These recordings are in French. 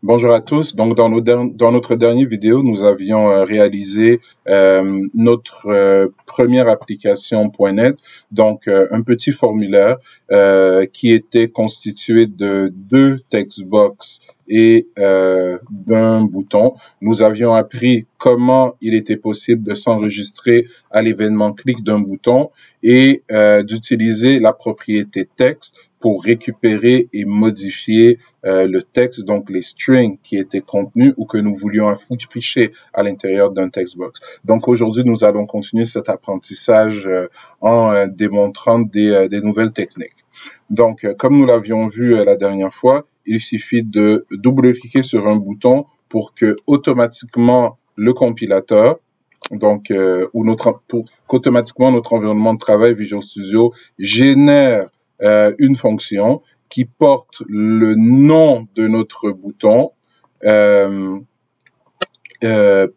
Bonjour à tous. Donc, dans notre dernière vidéo, nous avions réalisé notre première application .NET, donc un petit formulaire qui était constitué de 2 textbox et d'un bouton. Nous avions appris comment il était possible de s'enregistrer à l'événement clic d'un bouton et d'utiliser la propriété texte pour récupérer et modifier le texte, donc les strings qui étaient contenus ou que nous voulions afficher à l'intérieur d'un textbox. Donc aujourd'hui, nous allons continuer cet apprentissage en démontrant des nouvelles techniques. Donc, comme nous l'avions vu la dernière fois, il suffit de double-cliquer sur un bouton pour que automatiquement le compilateur, donc pour qu'automatiquement notre environnement de travail Visual Studio génère une fonction qui porte le nom de notre bouton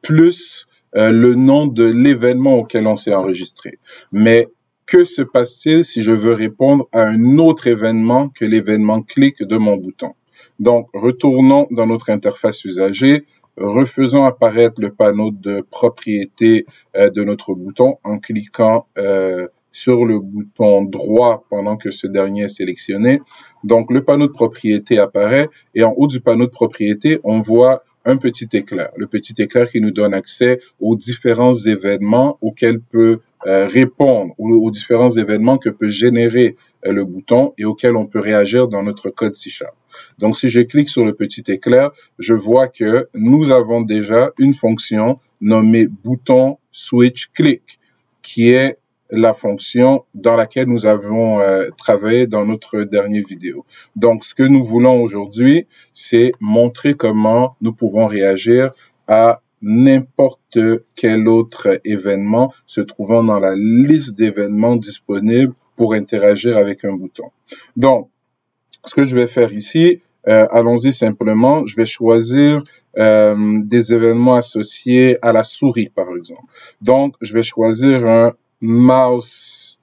plus le nom de l'événement auquel on s'est enregistré. Mais que se passe-t-il si je veux répondre à un autre événement que l'événement clic de mon bouton? Donc, retournons dans notre interface usager, refaisons apparaître le panneau de propriété de notre bouton en cliquant sur le bouton droit pendant que ce dernier est sélectionné. Donc, le panneau de propriété apparaît et en haut du panneau de propriété, on voit un petit éclair. Le petit éclair qui nous donne accès aux différents événements auxquels peut répondre ou aux différents événements que peut générer le bouton et auxquels on peut réagir dans notre code C#. Donc, si je clique sur le petit éclair, je vois que nous avons déjà une fonction nommée bouton switch click qui est la fonction dans laquelle nous avons travaillé dans notre dernière vidéo. Donc, ce que nous voulons aujourd'hui, c'est montrer comment nous pouvons réagir à n'importe quel autre événement se trouvant dans la liste d'événements disponibles pour interagir avec un bouton. Donc, ce que je vais faire ici, allons-y simplement, je vais choisir des événements associés à la souris, par exemple. Donc, je vais choisir un mouse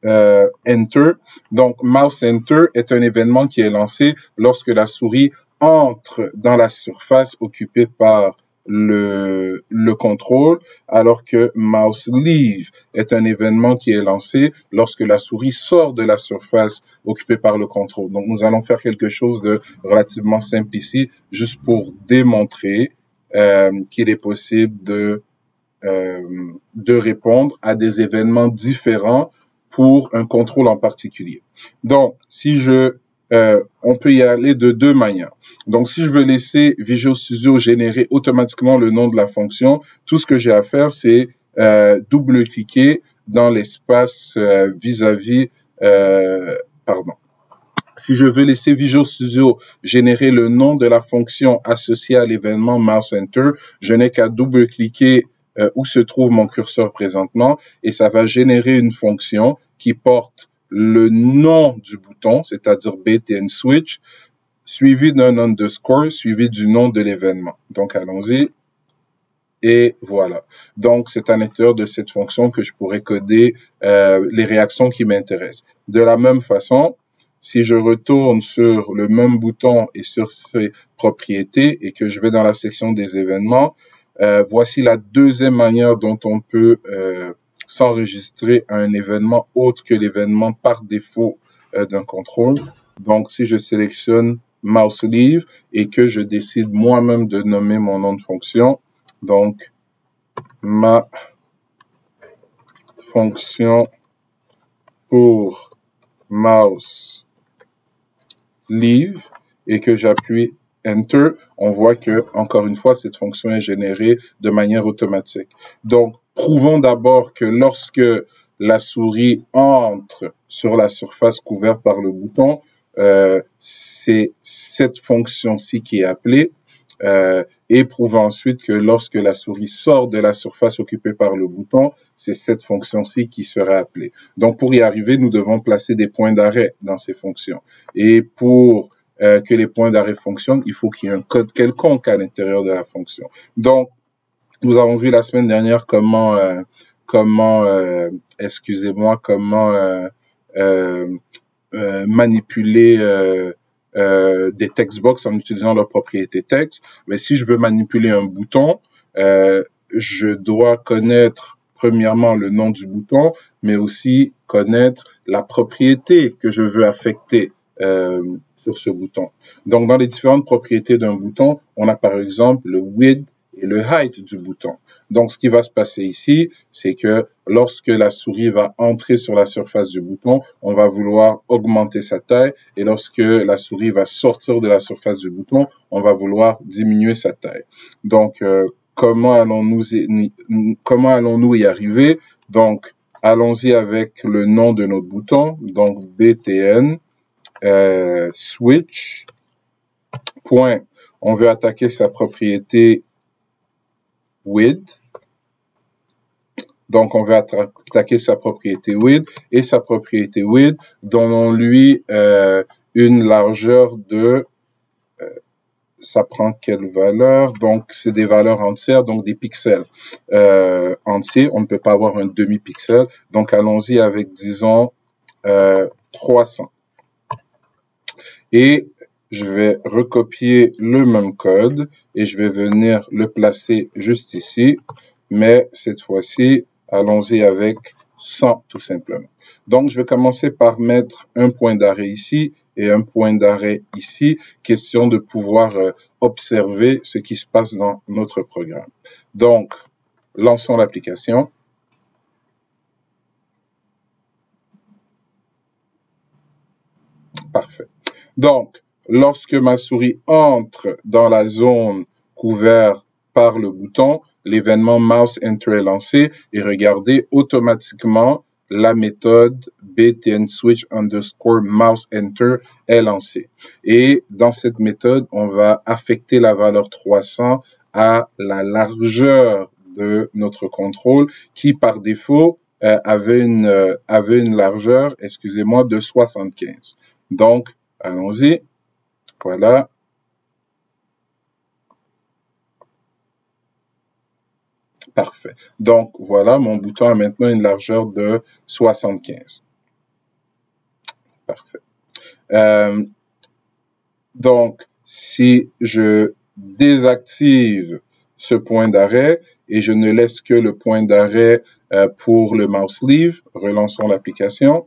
enter. Donc, mouse enter est un événement qui est lancé lorsque la souris entre dans la surface occupée par le contrôle, alors que mouse leave est un événement qui est lancé lorsque la souris sort de la surface occupée par le contrôle. Donc, nous allons faire quelque chose de relativement simple ici, juste pour démontrer qu'il est possible de répondre à des événements différents pour un contrôle en particulier. Donc, on peut y aller de 2 manières. Donc, si je veux laisser Visual Studio générer automatiquement le nom de la fonction, tout ce que j'ai à faire, c'est double-cliquer dans l'espace Si je veux laisser Visual Studio générer le nom de la fonction associée à l'événement mouse enter, je n'ai qu'à double-cliquer où se trouve mon curseur présentement et ça va générer une fonction qui porte le nom du bouton, c'est-à-dire btn switch, suivi d'un underscore, suivi du nom de l'événement. Donc, allons-y. Et voilà. Donc, c'est à l'intérieur de cette fonction que je pourrais coder les réactions qui m'intéressent. De la même façon, si je retourne sur le même bouton et sur ses propriétés et que je vais dans la section des événements, voici la deuxième manière dont on peut s'enregistrer à un événement autre que l'événement par défaut d'un contrôle. Donc, si je sélectionne mouse leave et que je décide moi-même de nommer mon nom de fonction, donc ma fonction pour mouse leave et que j'appuie Enter, on voit que, encore une fois, cette fonction est générée de manière automatique. Donc, prouvons d'abord que lorsque la souris entre sur la surface couverte par le bouton, c'est cette fonction-ci qui est appelée. Et prouvons ensuite que lorsque la souris sort de la surface occupée par le bouton, c'est cette fonction-ci qui sera appelée. Donc, pour y arriver, nous devons placer des points d'arrêt dans ces fonctions. Et pour que les points d'arrêt fonctionnent, il faut qu'il y ait un code quelconque à l'intérieur de la fonction. Donc, nous avons vu la semaine dernière comment manipuler des textbox en utilisant leur propriété texte. Mais si je veux manipuler un bouton, je dois connaître premièrement le nom du bouton, mais aussi connaître la propriété que je veux affecter sur ce bouton. Donc, dans les différentes propriétés d'un bouton, on a par exemple le width et le height du bouton. Donc, ce qui va se passer ici, c'est que lorsque la souris va entrer sur la surface du bouton, on va vouloir augmenter sa taille, et lorsque la souris va sortir de la surface du bouton, on va vouloir diminuer sa taille. Donc, comment allons-nous y arriver? Donc, allons-y avec le nom de notre bouton, donc btn switch. Point, on veut attaquer sa propriété width. Donc, on veut attaquer sa propriété width, et sa propriété width, donnons-lui une largeur de, ça prend quelle valeur? Donc, c'est des valeurs entières, donc des pixels entiers. On ne peut pas avoir un demi-pixel. Donc, allons-y avec, disons, 300. Et je vais recopier le même code et je vais venir le placer juste ici. Mais cette fois-ci, allons-y avec 100 tout simplement. Donc, je vais commencer par mettre un point d'arrêt ici et un point d'arrêt ici, question de pouvoir observer ce qui se passe dans notre programme. Donc, lançons l'application. Parfait. Donc, lorsque ma souris entre dans la zone couverte par le bouton, l'événement mouse enter est lancé et regardez, automatiquement, la méthode btn switch underscore mouse enter est lancée. Et dans cette méthode, on va affecter la valeur 300 à la largeur de notre contrôle qui, par défaut, avait une largeur, excusez-moi, de 75. Donc, allons-y. Voilà. Parfait. Donc, voilà, mon bouton a maintenant une largeur de 75. Parfait. Donc, si je désactive ce point d'arrêt et je ne laisse que le point d'arrêt pour le mouse leave, relançons l'application.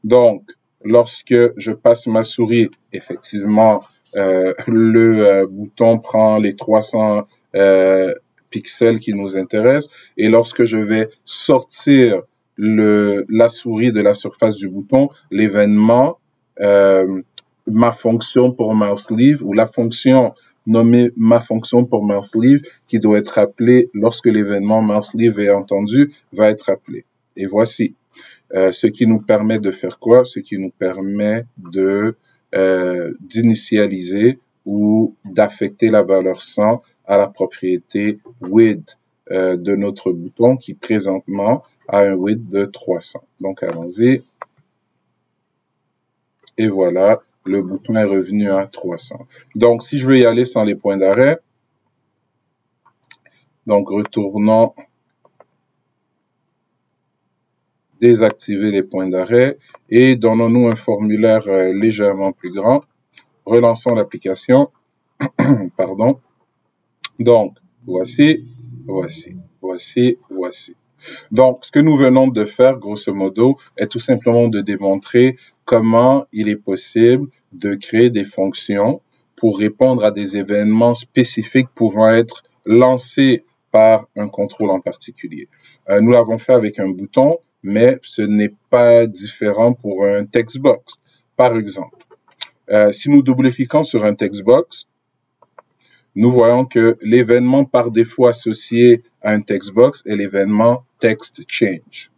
Donc, lorsque je passe ma souris, effectivement, le bouton prend les 300 pixels qui nous intéressent. Et lorsque je vais sortir la souris de la surface du bouton, l'événement, ma fonction pour mouse leave ou la fonction nommée ma fonction pour mouse leave qui doit être appelée lorsque l'événement mouse leave est entendu va être appelé. Et voici. Ce qui nous permet de faire quoi? Ce qui nous permet d'initialiser ou d'affecter la valeur 100 à la propriété width de notre bouton qui présentement a un width de 300. Donc, allons-y. Et voilà, le bouton est revenu à 300. Donc, si je veux y aller sans les points d'arrêt, donc retournons désactiver les points d'arrêt et donnons-nous un formulaire légèrement plus grand. Relançons l'application. Pardon. Donc, voici. Donc, ce que nous venons de faire, grosso modo, est tout simplement de démontrer comment il est possible de créer des fonctions pour répondre à des événements spécifiques pouvant être lancés par un contrôle en particulier. Nous l'avons fait avec un bouton, mais ce n'est pas différent pour un textbox. Par exemple, si nous double-cliquons sur un textbox, nous voyons que l'événement par défaut associé à un textbox est l'événement text change.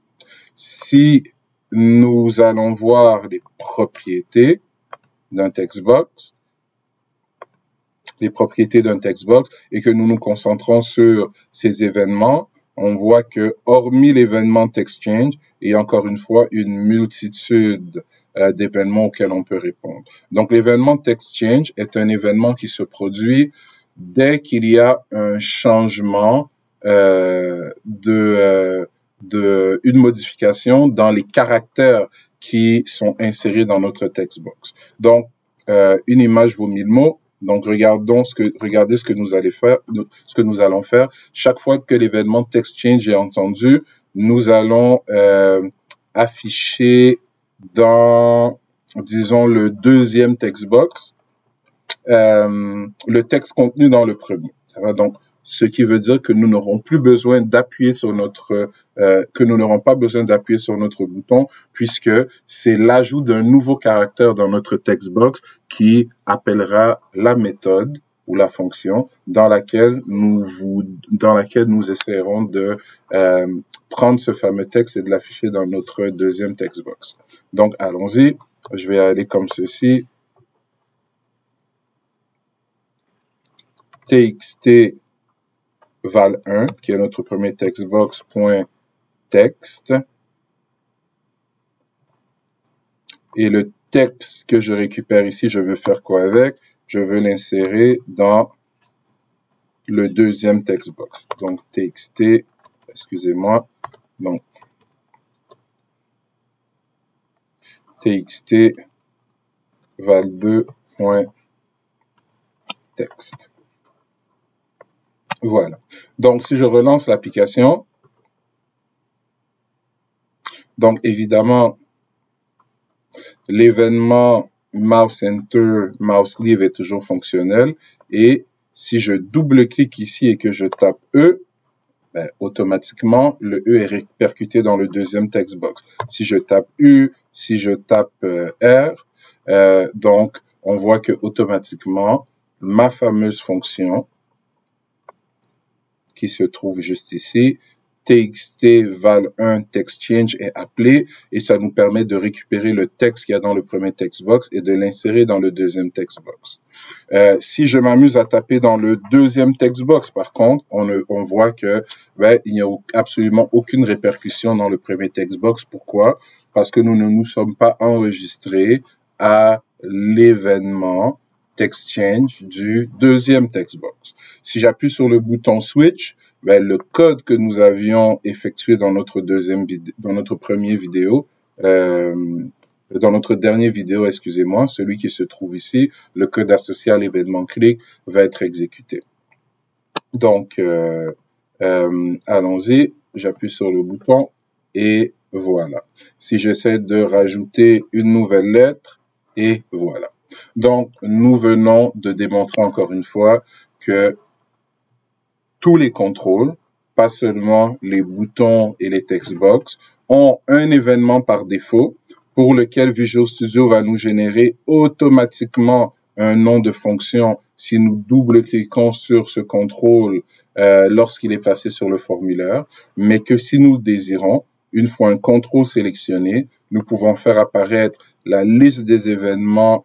Si nous allons voir les propriétés d'un textbox, et que nous nous concentrons sur ces événements, on voit que, hormis l'événement text change, il y a encore une fois une multitude d'événements auxquels on peut répondre. Donc, l'événement text change est un événement qui se produit dès qu'il y a un changement une modification dans les caractères qui sont insérés dans notre textbox. Donc, une image vaut 1000 mots. Donc, regardez ce que nous allons faire. Chaque fois que l'événement text change est entendu, nous allons afficher dans, disons, le deuxième text box, le texte contenu dans le premier. Ça va donc, ce qui veut dire que nous n'aurons plus besoin d'appuyer sur que nous n'aurons pas besoin d'appuyer sur notre bouton, puisque c'est l'ajout d'un nouveau caractère dans notre text box qui appellera la méthode ou la fonction dans laquelle nous essaierons de prendre ce fameux texte et de l'afficher dans notre deuxième text box. Donc, allons-y. Je vais aller comme ceci. TXT val1, qui est notre premier textbox, point texte. Et le texte que je récupère ici, je veux faire quoi avec? Je veux l'insérer dans le deuxième textbox. Donc, TXT, excusez-moi, donc, TXT val2, point texte. Voilà. Donc, si je relance l'application, donc évidemment, l'événement mouse enter, mouse leave est toujours fonctionnel. Et si je double-clique ici et que je tape E, ben, automatiquement, le E est répercuté dans le deuxième text box. Si je tape U, si je tape R, donc on voit que automatiquement, ma fameuse fonction qui se trouve juste ici, txt val1 text change est appelé et ça nous permet de récupérer le texte qu'il y a dans le premier text box et de l'insérer dans le deuxième text box. Si je m'amuse à taper dans le deuxième text box, par contre, on voit que il n'y a absolument aucune répercussion dans le premier text box. Pourquoi? Parce que nous ne nous sommes pas enregistrés à l'événement text change du deuxième text box. Si j'appuie sur le bouton switch, le code que nous avions effectué dans notre première vidéo, dans notre dernière vidéo, excusez-moi, celui qui se trouve ici, le code associé à l'événement click va être exécuté. Donc, allons-y, j'appuie sur le bouton et voilà. Si j'essaie de rajouter une nouvelle lettre, et voilà. Donc, nous venons de démontrer encore une fois que tous les contrôles, pas seulement les boutons et les text box, ont un événement par défaut pour lequel Visual Studio va nous générer automatiquement un nom de fonction si nous double-cliquons sur ce contrôle lorsqu'il est passé sur le formulaire, mais que si nous désirons, une fois un contrôle sélectionné, nous pouvons faire apparaître la liste des événements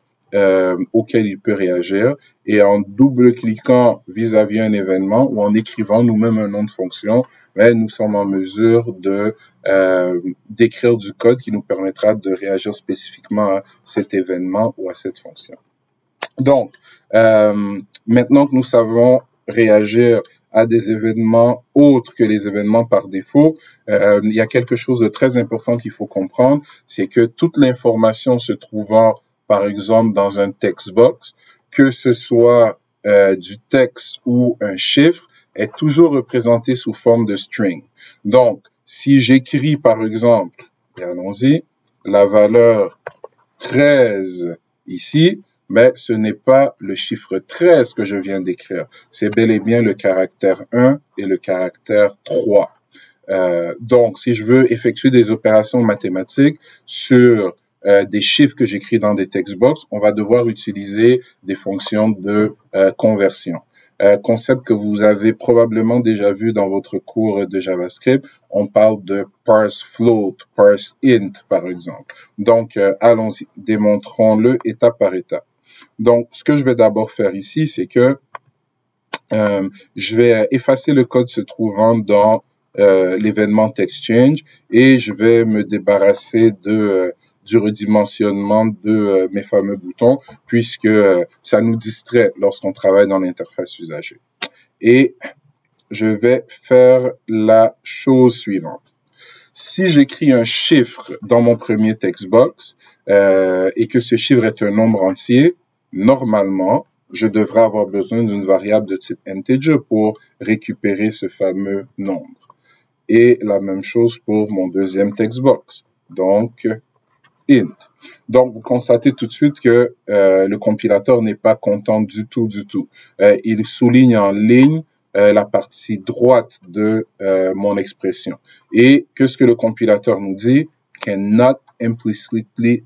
auquel il peut réagir et en double-cliquant vis-à-vis un événement ou en écrivant nous-mêmes un nom de fonction, nous sommes en mesure de d'écrire du code qui nous permettra de réagir spécifiquement à cet événement ou à cette fonction. Donc, maintenant que nous savons réagir à des événements autres que les événements par défaut, il y a quelque chose de très important qu'il faut comprendre, c'est que toute l'information se trouvant par exemple dans un text box, que ce soit du texte ou un chiffre, est toujours représenté sous forme de string. Donc, si j'écris par exemple, et allons-y, la valeur 13 ici, mais ce n'est pas le chiffre 13 que je viens d'écrire. C'est bel et bien le caractère 1 et le caractère 3. Donc, si je veux effectuer des opérations mathématiques sur des chiffres que j'écris dans des text box, on va devoir utiliser des fonctions de conversion. Concept que vous avez probablement déjà vu dans votre cours de JavaScript. On parle de parse float, parse int, par exemple. Donc, allons-y, démontrons-le étape par étape. Donc, ce que je vais d'abord faire ici, c'est que je vais effacer le code se trouvant dans l'événement text change et je vais me débarrasser du redimensionnement de mes fameux boutons puisque ça nous distrait lorsqu'on travaille dans l'interface usager. Et je vais faire la chose suivante. Si j'écris un chiffre dans mon premier text box et que ce chiffre est un nombre entier, normalement, je devrais avoir besoin d'une variable de type integer pour récupérer ce fameux nombre. Et la même chose pour mon deuxième textbox. Donc, int. Donc, vous constatez tout de suite que le compilateur n'est pas content du tout. Il souligne en ligne la partie droite de mon expression. Et qu'est-ce que le compilateur nous dit? Cannot implicitly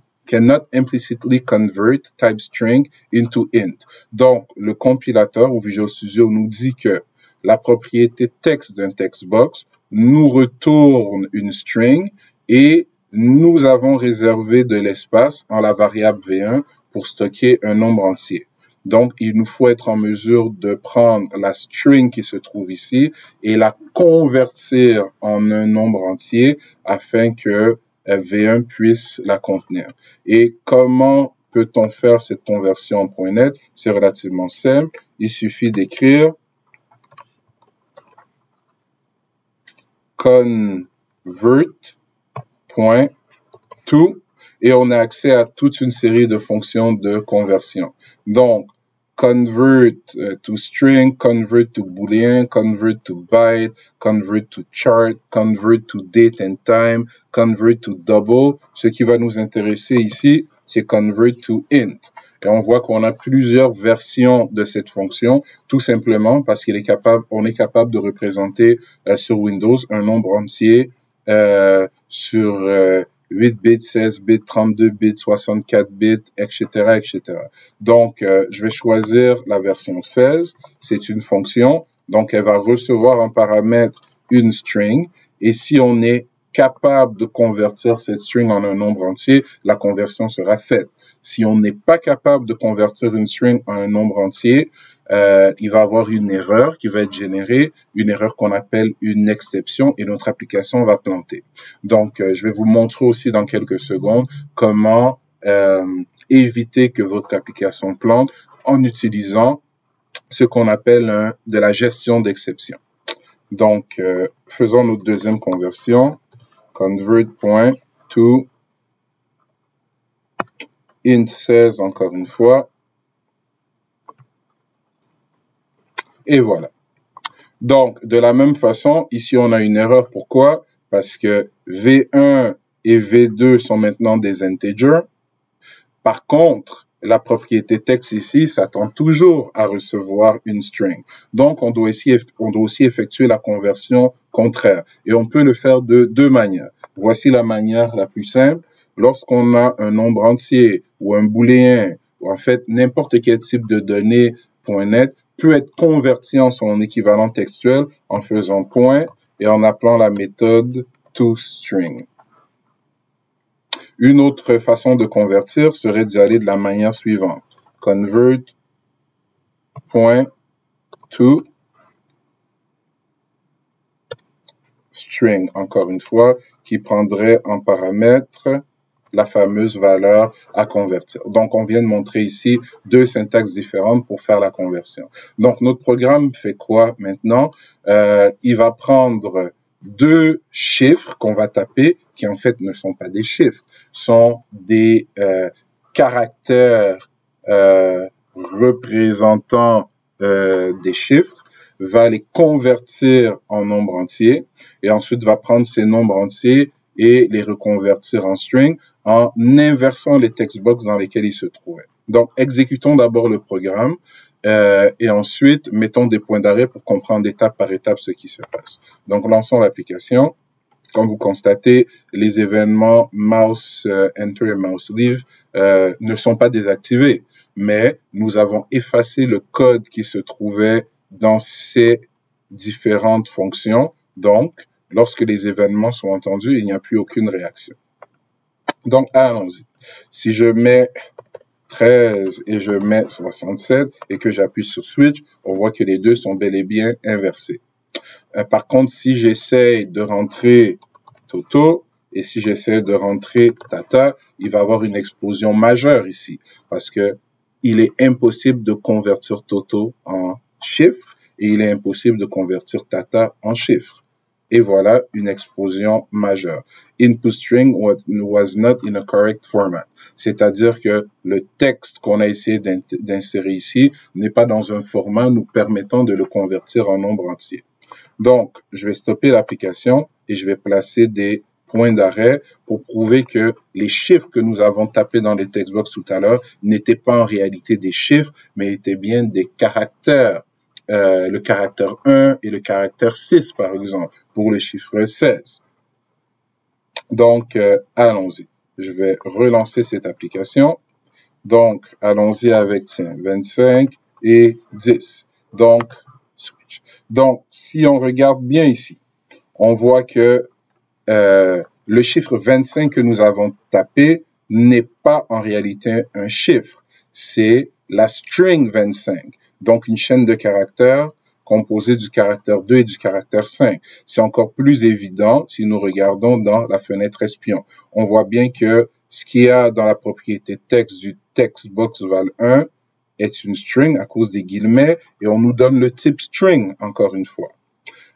convert type string into int. Donc, le compilateur ou Visual Studio nous dit que la propriété texte d'un textbox nous retourne une string et nous avons réservé de l'espace en la variable V1 pour stocker un nombre entier. Donc, il nous faut être en mesure de prendre la string qui se trouve ici et la convertir en un nombre entier afin que V1 puisse la contenir. Et comment peut-on faire cette conversion en .NET? C'est relativement simple. Il suffit d'écrire convert.to et on a accès à toute une série de fonctions de conversion. Donc, convert to string, convert to boolean, convert to byte, convert to chart, convert to date and time, convert to double. Ce qui va nous intéresser ici, c'est convert to int. Et on voit qu'on a plusieurs versions de cette fonction, tout simplement parce qu'on est capable de représenter sur Windows un nombre entier sur 8 bits, 16 bits, 32 bits, 64 bits, etc., etc. Donc, je vais choisir la version 16. C'est une fonction. Donc, elle va recevoir en paramètre une string. Et si on est capable de convertir cette string en un nombre entier, la conversion sera faite. Si on n'est pas capable de convertir une string en un nombre entier, il va y avoir une erreur qui va être générée, une erreur qu'on appelle une exception et notre application va planter. Donc, je vais vous montrer aussi dans quelques secondes comment éviter que votre application plante en utilisant ce qu'on appelle de la gestion d'exception. Donc, faisons notre deuxième conversion. Convert.to int 16 encore une fois. Et voilà. Donc, de la même façon, ici, on a une erreur. Pourquoi? Parce que V1 et V2 sont maintenant des integers. Par contre, la propriété texte ici s'attend toujours à recevoir une string. Donc, on doit aussi effectuer la conversion contraire. Et on peut le faire de deux manières. Voici la manière la plus simple. Lorsqu'on a un nombre entier ou un booléen, ou en fait n'importe quel type de données .NET, peut être converti en son équivalent textuel en faisant point et en appelant la méthode toString. Une autre façon de convertir serait d'y aller de la manière suivante. Convert.to string, encore une fois, qui prendrait en paramètre la fameuse valeur à convertir. Donc, on vient de montrer ici deux syntaxes différentes pour faire la conversion. Donc, notre programme fait quoi maintenant? Il va prendre deux chiffres qu'on va taper, qui en fait ne sont pas des chiffres, sont des caractères représentant des chiffres, va les convertir en nombres entiers et ensuite va prendre ces nombres entiers et les reconvertir en string en inversant les textbox dans lesquels ils se trouvaient. Donc, exécutons d'abord le programme et ensuite mettons des points d'arrêt pour comprendre étape par étape ce qui se passe. Donc, lançons l'application. Comme vous constatez, les événements mouse enter et mouse leave ne sont pas désactivés, mais nous avons effacé le code qui se trouvait dans ces différentes fonctions. Donc, lorsque les événements sont entendus, il n'y a plus aucune réaction. Donc, allons-y. Si je mets 13 et je mets 67 et que j'appuie sur Switch, on voit que les deux sont bel et bien inversés. Par contre, si j'essaie de rentrer Toto et si j'essaie de rentrer Tata, il va y avoir une explosion majeure ici parce que il est impossible de convertir Toto en chiffre et il est impossible de convertir Tata en chiffre. Et voilà une explosion majeure. Input string was not in a correct format. C'est-à-dire que le texte qu'on a essayé d'insérer ici n'est pas dans un format nous permettant de le convertir en nombre entier. Donc, je vais stopper l'application et je vais placer des points d'arrêt pour prouver que les chiffres que nous avons tapés dans les textbox tout à l'heure n'étaient pas en réalité des chiffres, mais étaient bien des caractères. Le caractère 1 et le caractère 6, par exemple, pour le chiffre 16. Donc, allons-y. Je vais relancer cette application. Donc, allons-y avec 25 et 10. Donc, switch. Donc, si on regarde bien ici, on voit que le chiffre 25 que nous avons tapé n'est pas en réalité un chiffre. C'est la string 25. Donc, une chaîne de caractères composée du caractère 2 et du caractère 5. C'est encore plus évident si nous regardons dans la fenêtre espion. On voit bien que ce qu'il y a dans la propriété texte du textbox val1 est une string à cause des guillemets et on nous donne le type string encore une fois.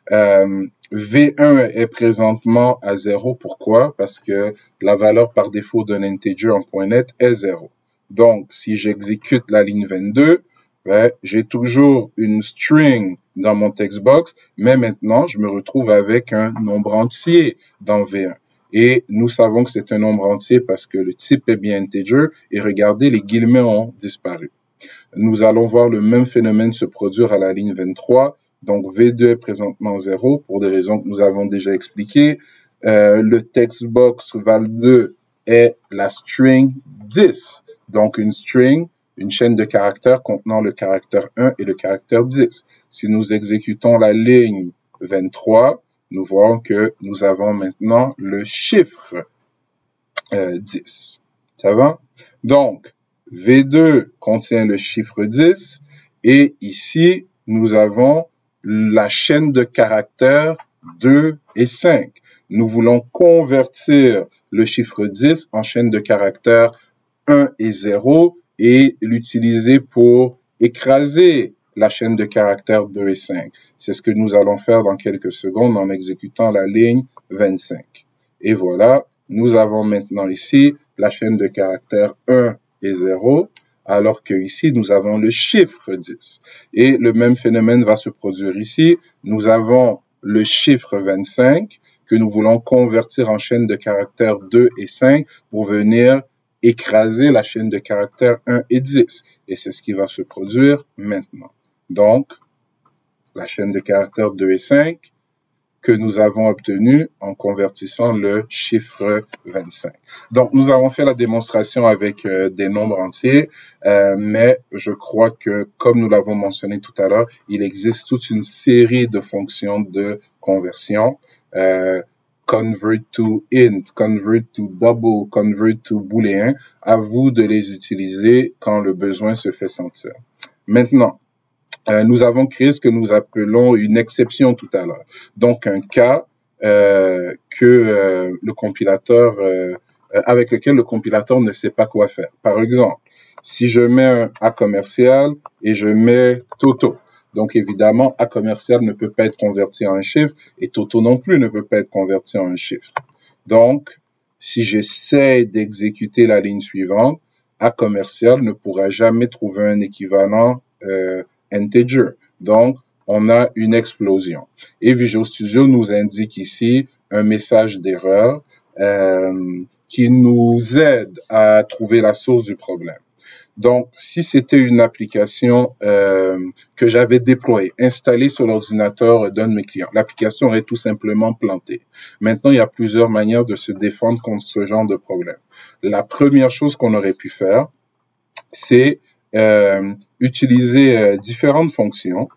V1 est présentement à 0. Pourquoi? Parce que la valeur par défaut d'un integer en point net est 0. Donc, si j'exécute la ligne 22, j'ai toujours une string dans mon textbox, mais maintenant, je me retrouve avec un nombre entier dans V1. Et nous savons que c'est un nombre entier parce que le type est bien integer et regardez, les guillemets ont disparu. Nous allons voir le même phénomène se produire à la ligne 23. Donc, V2 est présentement 0 pour des raisons que nous avons déjà expliquées. Le textbox val2 est la string 10. Donc, une string, une chaîne de caractères contenant le caractère 1 et le caractère 10. Si nous exécutons la ligne 23, nous voyons que nous avons maintenant le chiffre 10. Ça va? Donc, V2 contient le chiffre 10 et ici, nous avons la chaîne de caractères 2 et 5. Nous voulons convertir le chiffre 10 en chaîne de caractères 1 et 0 et l'utiliser pour écraser la chaîne de caractères 2 et 5. C'est ce que nous allons faire dans quelques secondes en exécutant la ligne 25. Et voilà, nous avons maintenant ici la chaîne de caractères 1 et 0, alors que ici, nous avons le chiffre 10. Et le même phénomène va se produire ici. Nous avons le chiffre 25 que nous voulons convertir en chaîne de caractères 2 et 5 pour venir écraser la chaîne de caractères 1 et 10. Et c'est ce qui va se produire maintenant. Donc, la chaîne de caractères 2 et 5 que nous avons obtenu en convertissant le chiffre 25. Donc, nous avons fait la démonstration avec des nombres entiers, mais je crois que, comme nous l'avons mentionné tout à l'heure, il existe toute une série de fonctions de conversion. Convert to int, convert to double, convert to booléen. À vous de les utiliser quand le besoin se fait sentir. Maintenant, nous avons créé ce que nous appelons une exception tout à l'heure. Donc, un cas le compilateur, avec lequel le compilateur ne sait pas quoi faire. Par exemple, si je mets un A commercial et je mets Toto. Donc, évidemment, A commercial ne peut pas être converti en un chiffre et Toto non plus ne peut pas être converti en un chiffre. Donc, si j'essaie d'exécuter la ligne suivante, A commercial ne pourra jamais trouver un équivalent integer. Donc, on a une explosion. Et Visual Studio nous indique ici un message d'erreur qui nous aide à trouver la source du problème. Donc, si c'était une application que j'avais déployée, installée sur l'ordinateur d'un de mes clients, l'application aurait tout simplement planté. Maintenant, il y a plusieurs manières de se défendre contre ce genre de problème. La première chose qu'on aurait pu faire, c'est utiliser différentes fonctions.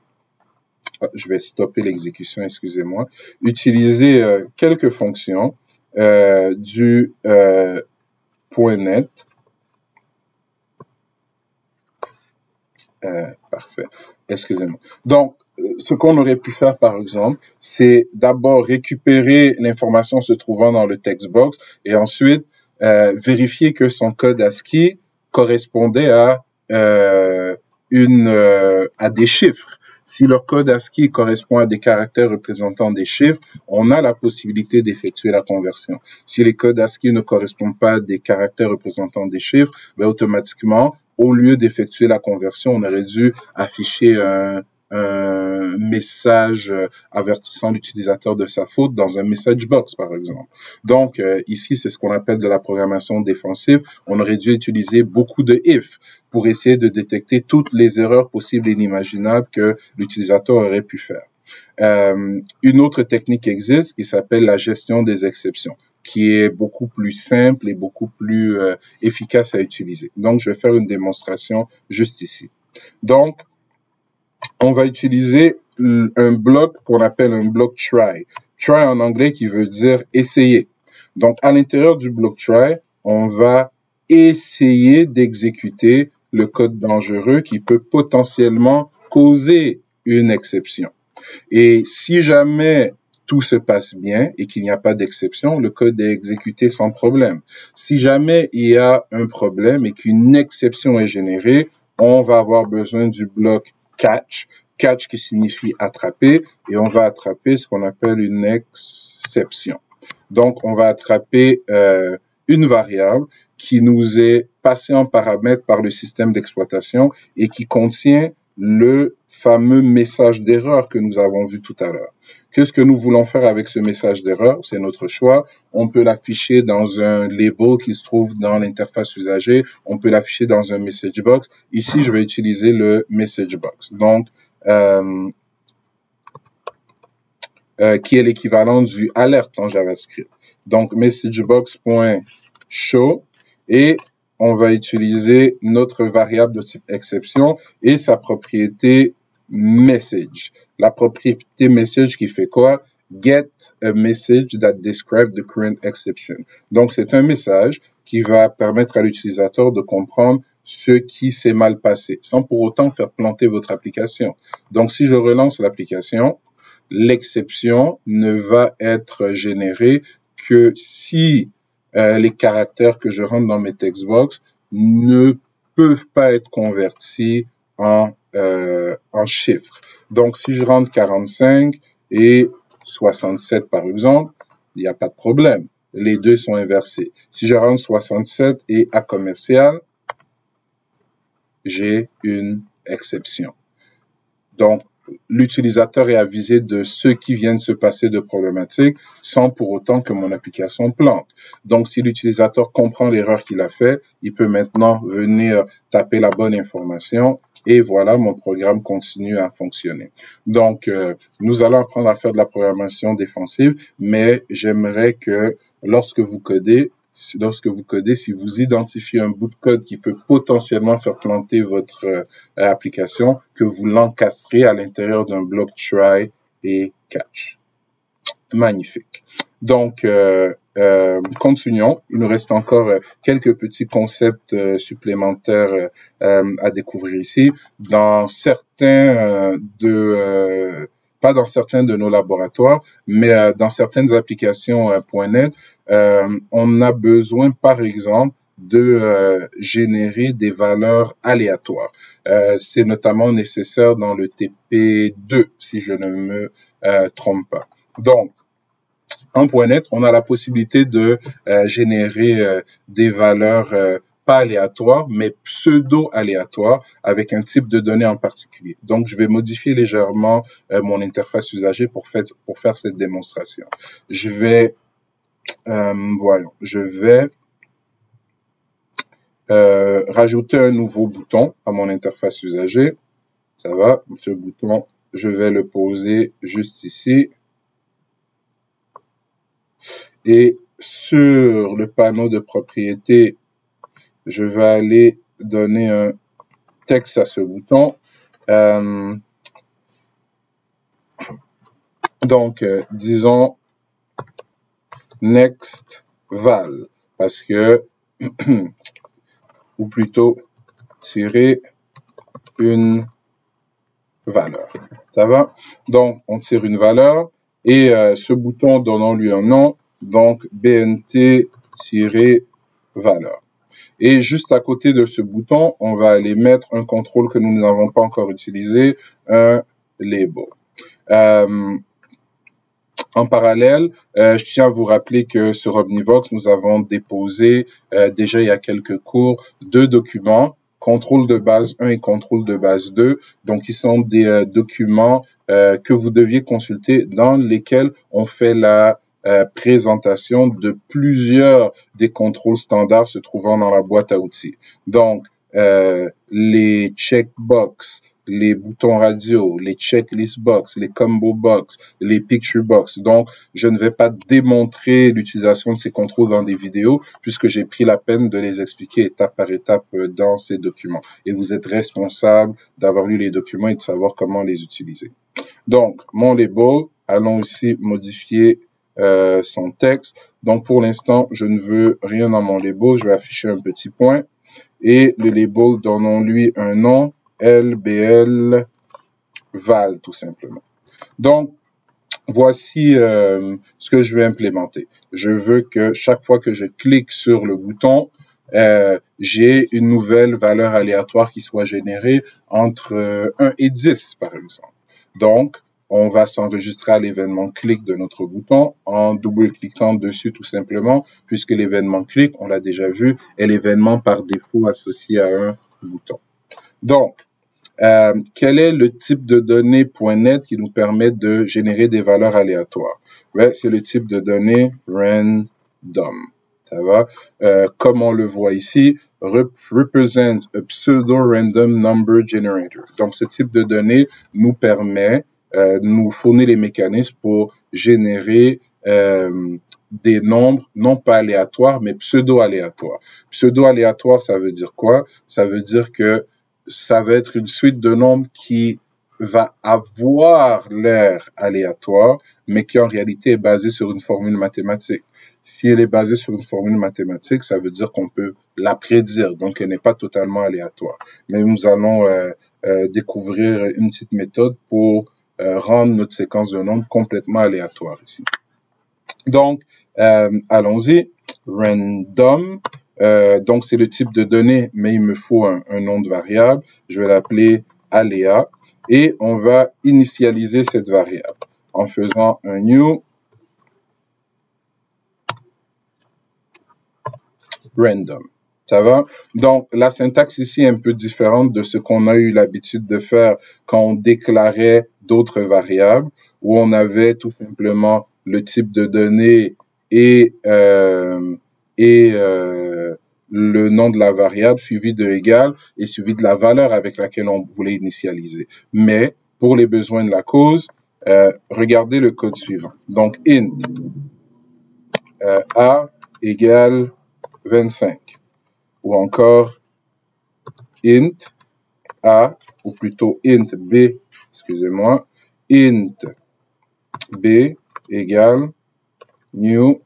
Je vais stopper l'exécution, excusez-moi. Utiliser quelques fonctions du .NET. Parfait. Excusez-moi. Donc, ce qu'on aurait pu faire, par exemple, c'est d'abord récupérer l'information se trouvant dans le textbox et ensuite vérifier que son code ASCII correspondait à des chiffres. Si leur code ASCII correspond à des caractères représentant des chiffres, on a la possibilité d'effectuer la conversion. Si les codes ASCII ne correspondent pas à des caractères représentant des chiffres, ben automatiquement, au lieu d'effectuer la conversion, on aurait dû afficher un message avertissant l'utilisateur de sa faute dans un message box, par exemple. Donc, ici, c'est ce qu'on appelle de la programmation défensive. On aurait dû utiliser beaucoup de if pour essayer de détecter toutes les erreurs possibles et inimaginables que l'utilisateur aurait pu faire. Une autre technique existe qui s'appelle la gestion des exceptions, qui est beaucoup plus simple et beaucoup plus efficace à utiliser. Donc, je vais faire une démonstration juste ici. Donc, on va utiliser un bloc qu'on appelle un bloc try. Try en anglais qui veut dire essayer. Donc, à l'intérieur du bloc try, on va essayer d'exécuter le code dangereux qui peut potentiellement causer une exception. Et si jamais tout se passe bien et qu'il n'y a pas d'exception, le code est exécuté sans problème. Si jamais il y a un problème et qu'une exception est générée, on va avoir besoin du bloc catch, catch qui signifie attraper, et on va attraper ce qu'on appelle une exception. Donc, on va attraper une variable qui nous est passée en paramètre par le système d'exploitation et qui contient le fameux message d'erreur que nous avons vu tout à l'heure. Qu'est-ce que nous voulons faire avec ce message d'erreur? C'est notre choix. On peut l'afficher dans un label qui se trouve dans l'interface usager. On peut l'afficher dans un message box. Ici, je vais utiliser le message box. Donc, qui est l'équivalent du alert en JavaScript. Donc, messagebox.show et on va utiliser notre variable de type exception et sa propriété message. La propriété message qui fait quoi? Get a message that describes the current exception. Donc, c'est un message qui va permettre à l'utilisateur de comprendre ce qui s'est mal passé, sans pour autant faire planter votre application. Donc, si je relance l'application, l'exception ne va être générée que si les caractères que je rentre dans mes textbox ne peuvent pas être convertis en chiffres. Donc, si je rentre 45 et 67, par exemple, il n'y a pas de problème. Les deux sont inversés. Si je rentre 67 et A commercial, j'ai une exception. Donc, l'utilisateur est avisé de ce qui vient de se passer de problématique sans pour autant que mon application plante. Donc, si l'utilisateur comprend l'erreur qu'il a fait, il peut maintenant venir taper la bonne information et voilà, mon programme continue à fonctionner. Donc, nous allons apprendre à faire de la programmation défensive, mais j'aimerais que lorsque vous codez, si vous identifiez un bout de code qui peut potentiellement faire planter votre application, que vous l'encastrez à l'intérieur d'un bloc try et catch. Magnifique. Donc, continuons. Il nous reste encore quelques petits concepts supplémentaires à découvrir ici. Pas dans certains de nos laboratoires, mais dans certaines applications .NET, on a besoin, par exemple, de générer des valeurs aléatoires. C'est notamment nécessaire dans le TP2, si je ne me trompe pas. Donc, en .NET, on a la possibilité de générer des valeurs pas aléatoires, mais pseudo-aléatoires avec un type de données en particulier. Donc, je vais modifier légèrement mon interface usager pour faire cette démonstration. Je vais rajouter un nouveau bouton à mon interface usager. Ça va, ce bouton, je vais le poser juste ici. Et sur le panneau de propriété, je vais aller donner un texte à ce bouton. Donc, disons next val, parce que, ou plutôt tirer une valeur. Ça va? Donc, on tire une valeur et ce bouton, donnons-lui un nom. Donc, bnt-valeur. Et juste à côté de ce bouton, on va aller mettre un contrôle que nous n'avons pas encore utilisé, un label. En parallèle, je tiens à vous rappeler que sur Omnivox, nous avons déposé déjà il y a quelques cours 2 documents, contrôle de base 1 et contrôle de base 2. Donc, ils sont des documents que vous deviez consulter dans lesquels on fait la présentation de plusieurs des contrôles standards se trouvant dans la boîte à outils. Donc, les checkbox, les boutons radio, les checklist box, les combo box, les picture box. Donc, je ne vais pas démontrer l'utilisation de ces contrôles dans des vidéos puisque j'ai pris la peine de les expliquer étape par étape dans ces documents. Et vous êtes responsable d'avoir lu les documents et de savoir comment les utiliser. Donc, mon label, allons ici modifier son texte. Donc, pour l'instant, je ne veux rien dans mon label. Je vais afficher un petit point. Et le label, donnons-lui un nom, LBL Val, tout simplement. Donc, voici ce que je vais implémenter. Je veux que chaque fois que je clique sur le bouton, j'ai une nouvelle valeur aléatoire qui soit générée entre 1 et 10, par exemple. Donc, on va s'enregistrer à l'événement clic de notre bouton en double-cliquant dessus tout simplement, puisque l'événement clic, on l'a déjà vu, est l'événement par défaut associé à un bouton. Donc, quel est le type de données .NET qui nous permet de générer des valeurs aléatoires? Ouais, c'est le type de données random. Ça va? Comme on le voit ici, represent a pseudo-random number generator. Donc, ce type de données nous permet nous fournir les mécanismes pour générer des nombres non pas aléatoires, mais pseudo-aléatoires. Pseudo-aléatoire, ça veut dire quoi? Ça veut dire que ça va être une suite de nombres qui va avoir l'air aléatoire, mais qui en réalité est basée sur une formule mathématique. Si elle est basée sur une formule mathématique, ça veut dire qu'on peut la prédire, donc elle n'est pas totalement aléatoire. Mais nous allons découvrir une petite méthode pour rendre notre séquence de nombres complètement aléatoire ici. Donc, allons-y, random. Donc, c'est le type de données, mais il me faut un nom de variable. Je vais l'appeler aléa et on va initialiser cette variable en faisant un new random. Ça va? Donc, la syntaxe ici est un peu différente de ce qu'on a eu l'habitude de faire quand on déclarait d'autres variables, où on avait tout simplement le type de données et le nom de la variable suivi de égal et suivi de la valeur avec laquelle on voulait initialiser. Mais, pour les besoins de la cause, regardez le code suivant. Donc, int a égale 25. Ou encore int a, ou plutôt int b, excusez-moi, int b égale new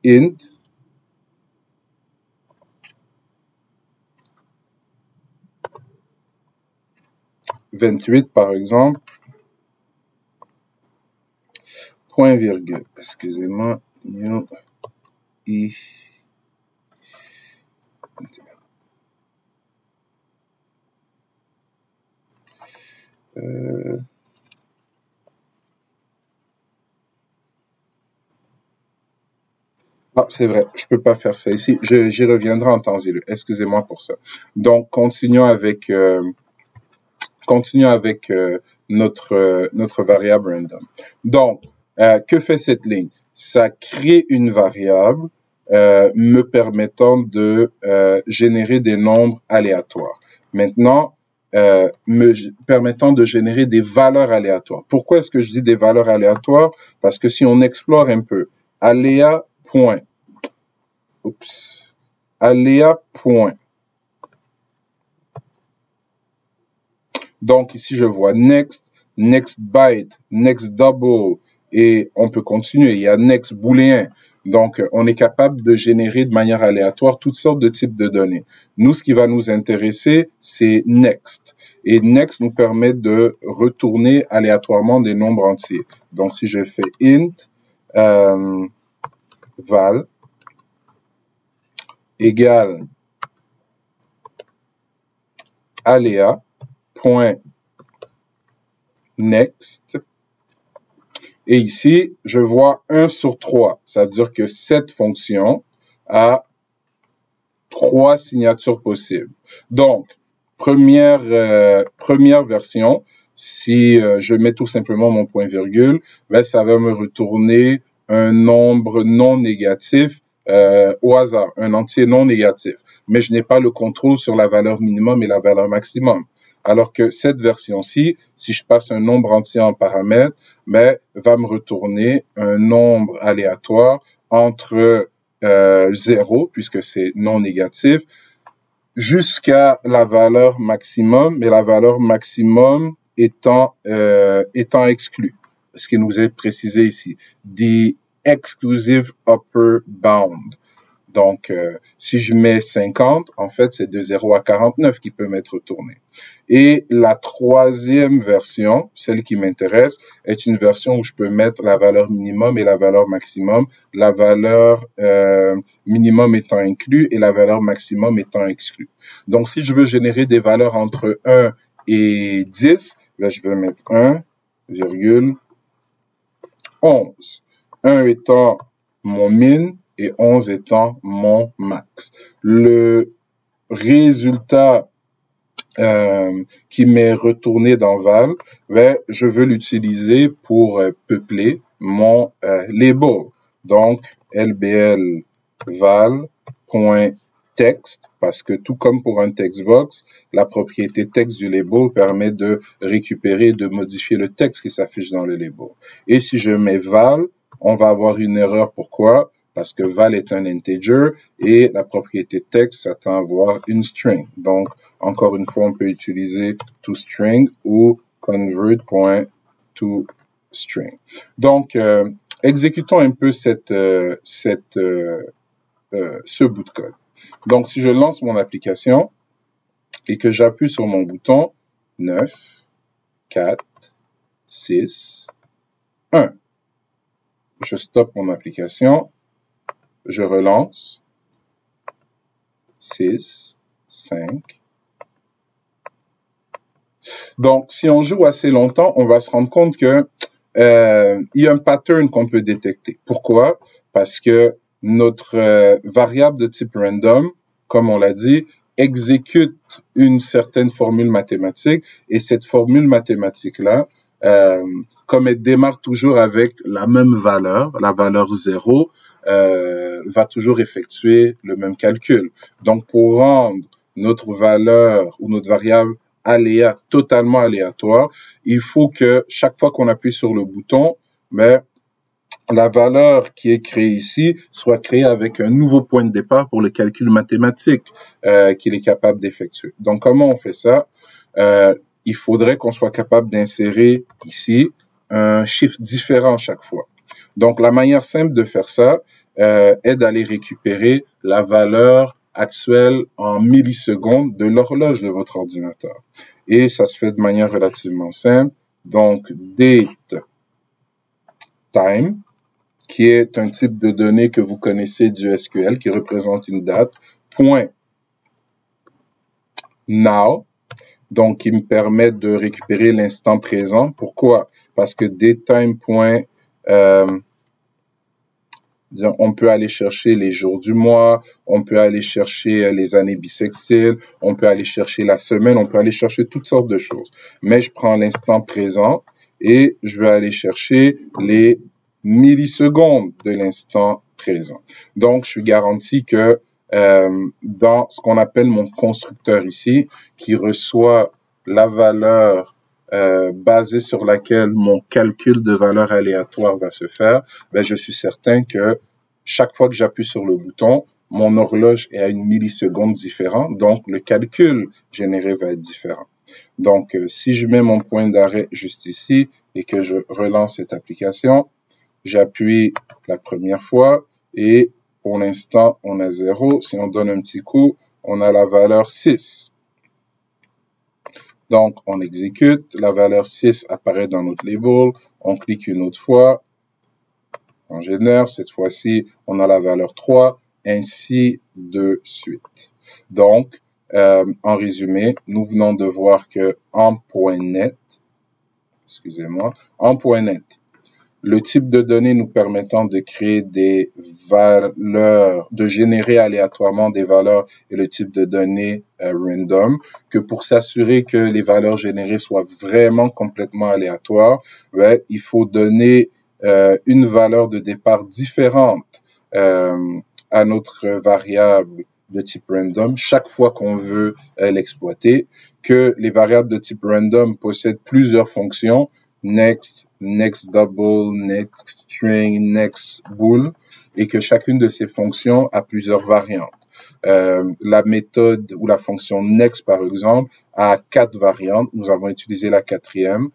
int « 28 » par exemple, point virgule, excusez-moi, new i Ah, c'est vrai, je peux pas faire ça ici. J'y reviendrai en temps et lieu. Excusez-moi pour ça. Donc, continuons avec notre variable random. Donc, que fait cette ligne? Ça crée une variable me permettant de générer des nombres aléatoires. Maintenant, me permettant de générer des valeurs aléatoires. Pourquoi est-ce que je dis des valeurs aléatoires? Parce que si on explore un peu, aléa point, aléa point. Donc ici je vois next, next byte, next double et on peut continuer. Il y a next booléen. Donc on est capable de générer de manière aléatoire toutes sortes de types de données. Nous, ce qui va nous intéresser, c'est next. Et next nous permet de retourner aléatoirement des nombres entiers. Donc si je fais int val égale aléa point Next. Et ici, je vois 1 sur 3. C'est-à-dire que cette fonction a 3 signatures possibles. Donc, première version, si je mets tout simplement mon point virgule, ben, ça va me retourner un nombre non négatif au hasard, un entier non négatif. Mais je n'ai pas le contrôle sur la valeur minimum et la valeur maximum. Alors que cette version-ci, si je passe un nombre entier en paramètre, ben, va me retourner un nombre aléatoire entre 0, puisque c'est non négatif, jusqu'à la valeur maximum, mais la valeur maximum étant exclue. Ce qui nous est précisé ici. The exclusive upper bound. Donc, si je mets 50, en fait, c'est de 0 à 49 qui peut m'être retourné. Et la troisième version, celle qui m'intéresse, est une version où je peux mettre la valeur minimum et la valeur maximum, la valeur minimum étant inclus et la valeur maximum étant exclue. Donc, si je veux générer des valeurs entre 1 et 10, là, je vais mettre 1,11. 1 étant mon min et 11 étant mon max. Le résultat qui m'est retourné dans val, ben, je veux l'utiliser pour peupler mon label. Donc, lbl val.text, parce que tout comme pour un textbox, la propriété texte du label permet de récupérer et de modifier le texte qui s'affiche dans le label. Et si je mets val, on va avoir une erreur. Pourquoi? Parce que val est un integer et la propriété texte s'attend à avoir une string. Donc, encore une fois, on peut utiliser toString ou convert.toString. Donc, exécutons un peu ce bout de code. Donc, si je lance mon application et que j'appuie sur mon bouton 9, 4, 6, 1. Je stoppe mon application. Je relance. 6, 5. Donc, si on joue assez longtemps, on va se rendre compte que il y a un pattern qu'on peut détecter. Pourquoi? Parce que notre variable de type random, comme on l'a dit, exécute une certaine formule mathématique et cette formule mathématique-là, comme elle démarre toujours avec la même valeur, la valeur 0, va toujours effectuer le même calcul. Donc, pour rendre notre valeur ou notre variable totalement aléatoire, il faut que chaque fois qu'on appuie sur le bouton, ben, la valeur qui est créée ici soit créée avec un nouveau point de départ pour le calcul mathématique qu'il est capable d'effectuer. Donc, comment on fait ça? Il faudrait qu'on soit capable d'insérer ici un chiffre différent chaque fois. Donc, la manière simple de faire ça est d'aller récupérer la valeur actuelle en millisecondes de l'horloge de votre ordinateur. Et ça se fait de manière relativement simple. Donc, date time, qui est un type de données que vous connaissez du SQL, qui représente une date, point now, donc qui me permet de récupérer l'instant présent. Pourquoi? Parce que datetime point, on peut aller chercher les jours du mois, on peut aller chercher les années bissextiles, on peut aller chercher la semaine, on peut aller chercher toutes sortes de choses. Mais je prends l'instant présent et je vais aller chercher les millisecondes de l'instant présent. Donc, je suis garanti que dans ce qu'on appelle mon constructeur ici, qui reçoit la valeur basée sur laquelle mon calcul de valeur aléatoire va se faire, ben, je suis certain que chaque fois que j'appuie sur le bouton, mon horloge est à une milliseconde différente, donc le calcul généré va être différent. Donc, si je mets mon point d'arrêt juste ici et que je relance cette application, j'appuie la première fois et pour l'instant, on a 0. Si on donne un petit coup, on a la valeur 6. Donc, on exécute, la valeur 6 apparaît dans notre label, on clique une autre fois, on génère, cette fois-ci, on a la valeur 3, ainsi de suite. Donc, en résumé, nous venons de voir que en point net, excusez-moi, en .NET. Le type de données nous permettant de créer des valeurs, de générer aléatoirement des valeurs et le type de données random, que pour s'assurer que les valeurs générées soient vraiment complètement aléatoires, il faut donner une valeur de départ différente à notre variable de type random chaque fois qu'on veut l'exploiter, que les variables de type random possèdent plusieurs fonctions, next, next double, next string, next bool, et que chacune de ces fonctions a plusieurs variantes. La méthode ou la fonction next, par exemple, a 4 variantes. Nous avons utilisé la 4e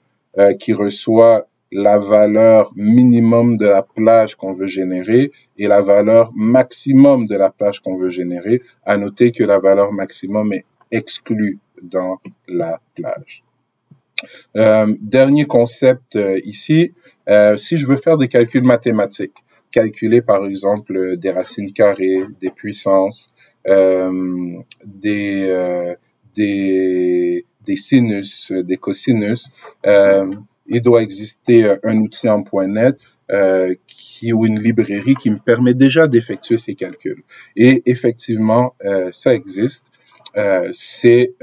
qui reçoit la valeur minimum de la plage qu'on veut générer et la valeur maximum de la plage qu'on veut générer. À noter que la valeur maximum est exclue dans la plage. Dernier concept ici, si je veux faire des calculs mathématiques, calculer par exemple des racines carrées, des puissances, des sinus, des cosinus, il doit exister un outil en .NET ou une librairie qui me permet déjà d'effectuer ces calculs. Et effectivement, ça existe. C'est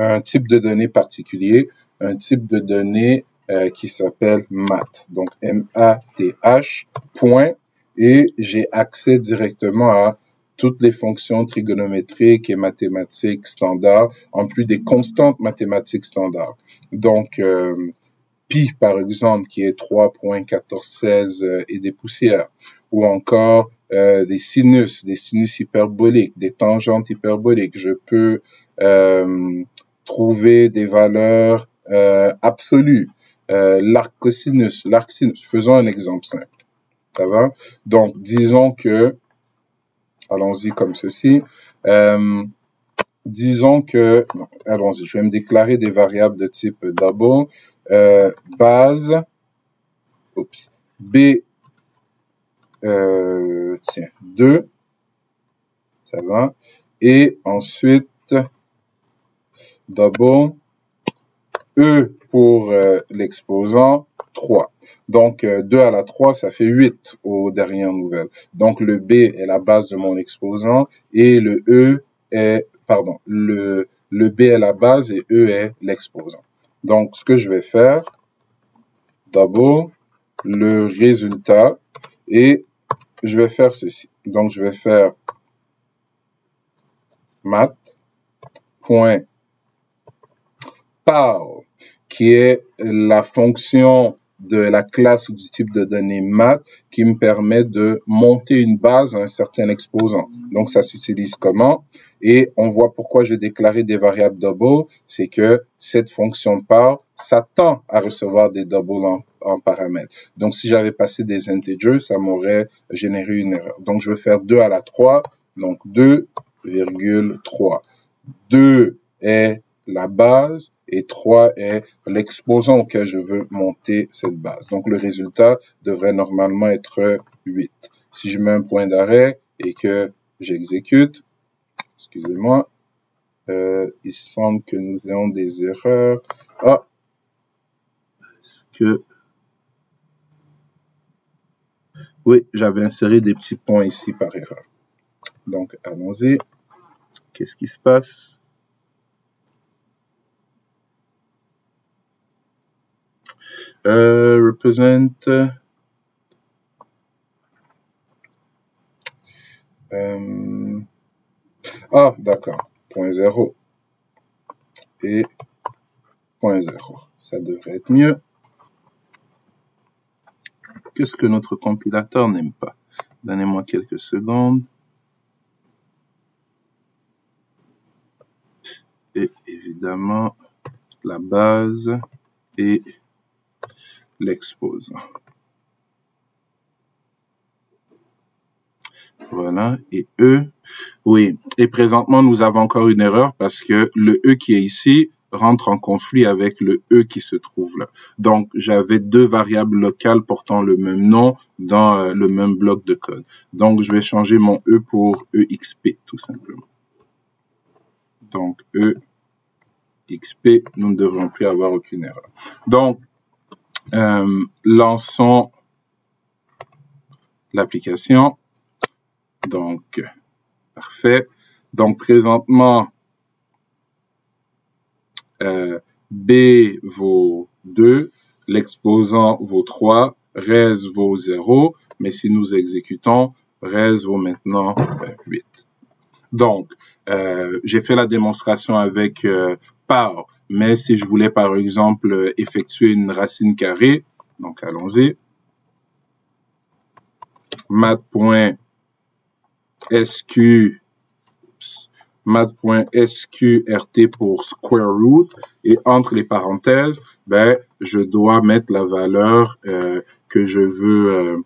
un type de données particulier, un type de données qui s'appelle math, donc M-A-T-H, point, et j'ai accès directement à toutes les fonctions trigonométriques et mathématiques standards, en plus des constantes mathématiques standards. Donc, pi, par exemple, qui est 3.1416 et des poussières, ou encore des sinus hyperboliques, des tangentes hyperboliques. Je peux trouver des valeurs absolues, l'arc cosinus, l'arc sinus. Faisons un exemple simple. Ça va? Donc, disons que, allons-y comme ceci, disons que, allons-y, je vais me déclarer des variables de type double, base, B, 2, ça va, et ensuite, double, E pour l'exposant, 3. Donc, 2 à la 3, ça fait 8 aux dernières nouvelles. Donc, le B est la base de mon exposant et le E est, pardon, le B est la base et E est l'exposant. Donc, ce que je vais faire, double, le résultat, et je vais faire ceci. Donc, je vais faire math.par, qui est la fonction de la classe ou du type de données math qui me permet de monter une base à un certain exposant. Donc, ça s'utilise comment? Et on voit pourquoi j'ai déclaré des variables double, c'est que cette fonction par s'attend à recevoir des doubles en paramètres. Donc, si j'avais passé des integers, ça m'aurait généré une erreur. Donc, je vais faire 2 à la 3, donc 2,3. 2 est la base et 3 est l'exposant auquel je veux monter cette base. Donc, le résultat devrait normalement être 8. Si je mets un point d'arrêt et que j'exécute, excusez-moi, il semble que nous ayons des erreurs. Ah! Oui, j'avais inséré des petits points ici par erreur. Donc, allons-y. Qu'est-ce qui se passe? Represent ah, d'accord, point 0 et point 0. Ça devrait être mieux. Qu'est-ce que notre compilateur n'aime pas? Donnez-moi quelques secondes. Et évidemment, la base et l'exposant. Voilà, et E, oui, et présentement, nous avons encore une erreur parce que le E qui est ici rentre en conflit avec le E qui se trouve là. Donc, j'avais deux variables locales portant le même nom dans le même bloc de code. Donc, je vais changer mon E pour EXP, tout simplement. Donc, EXP, nous ne devrons plus avoir aucune erreur. Donc, lançons l'application. Donc, parfait. Donc, présentement, B vaut 2, l'exposant vaut 3, res vaut 0, mais si nous exécutons, res vaut maintenant 8. Donc, j'ai fait la démonstration avec par, mais si je voulais par exemple effectuer une racine carrée, donc allons-y, math.sqrt pour square root, et entre les parenthèses, ben, je dois mettre la valeur que je veux,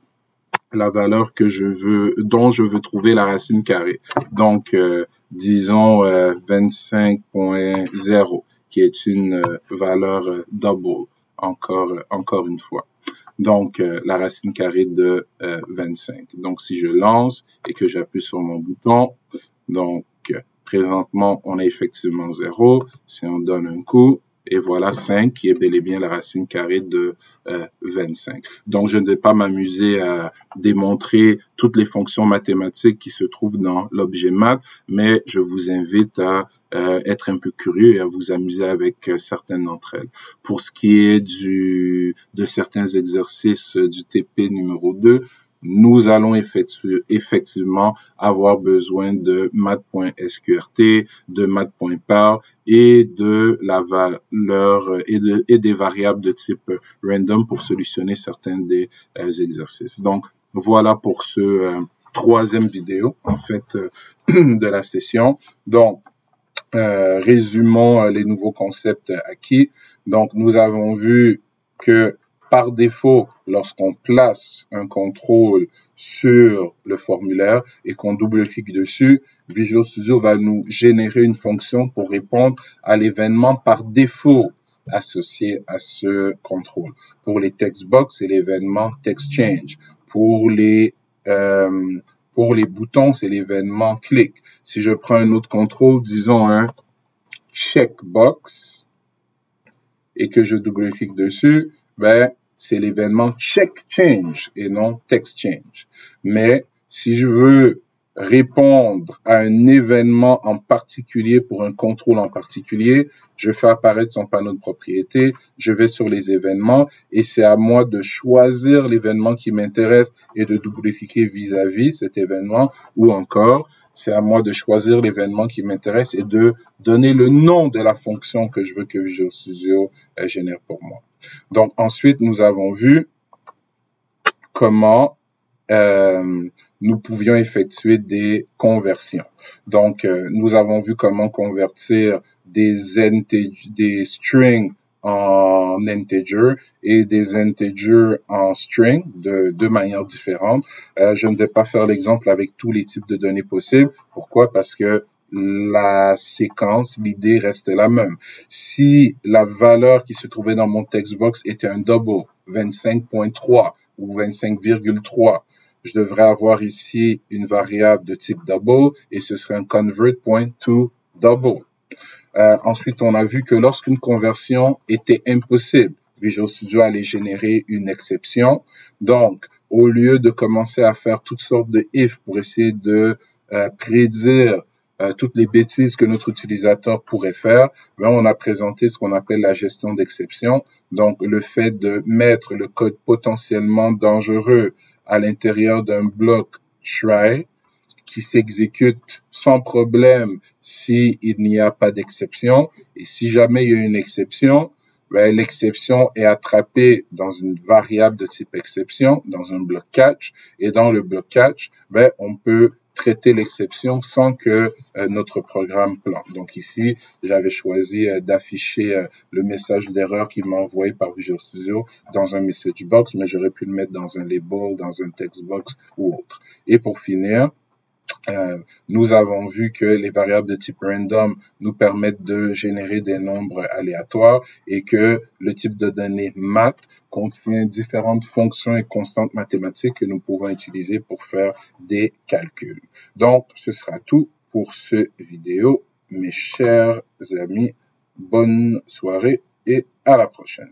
dont je veux trouver la racine carrée. Donc, disons 25.0, qui est une valeur double, encore une fois. Donc, la racine carrée de 25. Donc, si je lance et que j'appuie sur mon bouton, donc, présentement, on a effectivement 0. Si on donne un coup, et voilà 5 qui est bel et bien la racine carrée de 25. Donc, je ne vais pas m'amuser à démontrer toutes les fonctions mathématiques qui se trouvent dans l'objet math, mais je vous invite à être un peu curieux et à vous amuser avec certaines d'entre elles. Pour ce qui est de certains exercices du TP numéro 2, nous allons effectivement avoir besoin de math.sqrt, de math.par et de la valeur et des variables de type random pour solutionner certains des exercices. Donc, voilà pour ce troisième vidéo, en fait, de la session. Donc, résumons les nouveaux concepts acquis. Donc, nous avons vu que par défaut, lorsqu'on place un contrôle sur le formulaire et qu'on double-clique dessus, Visual Studio va nous générer une fonction pour répondre à l'événement par défaut associé à ce contrôle. Pour les textbox, c'est l'événement TextChange. Pour les boutons, c'est l'événement click. Si je prends un autre contrôle, disons un checkbox, et que je double-clique dessus, ben, c'est l'événement check-change et non text-change. Mais si je veux répondre à un événement en particulier pour un contrôle en particulier, je fais apparaître son panneau de propriété, je vais sur les événements et c'est à moi de choisir l'événement qui m'intéresse et de double-cliquer vis-à-vis cet événement, ou encore c'est à moi de choisir l'événement qui m'intéresse et de donner le nom de la fonction que je veux que Visual Studio génère pour moi. Donc ensuite, nous avons vu comment nous pouvions effectuer des conversions. Donc, nous avons vu comment convertir des strings en integer et des integers en string de manière différente. Je ne vais pas faire l'exemple avec tous les types de données possibles. Pourquoi? Parce que la séquence, l'idée reste la même. Si la valeur qui se trouvait dans mon textbox était un double, 25.3 ou 25,3, je devrais avoir ici une variable de type double et ce serait un convert.toDouble. Ensuite, on a vu que lorsqu'une conversion était impossible, Visual Studio allait générer une exception. Donc, au lieu de commencer à faire toutes sortes de if pour essayer de prédire toutes les bêtises que notre utilisateur pourrait faire, ben, on a présenté ce qu'on appelle la gestion d'exception. Donc, le fait de mettre le code potentiellement dangereux à l'intérieur d'un bloc try qui s'exécute sans problème s'il n'y a pas d'exception. Et si jamais il y a une exception, ben, l'exception est attrapée dans une variable de type exception, dans un bloc catch. Et dans le bloc catch, ben, on peut traiter l'exception sans que notre programme plante. Donc ici, j'avais choisi d'afficher le message d'erreur qu'il m'a envoyé par Visual Studio dans un message box, mais j'aurais pu le mettre dans un label, dans un text box ou autre. Et pour finir, nous avons vu que les variables de type random nous permettent de générer des nombres aléatoires et que le type de données math contient différentes fonctions et constantes mathématiques que nous pouvons utiliser pour faire des calculs. Donc, ce sera tout pour cette vidéo. Mes chers amis, bonne soirée et à la prochaine.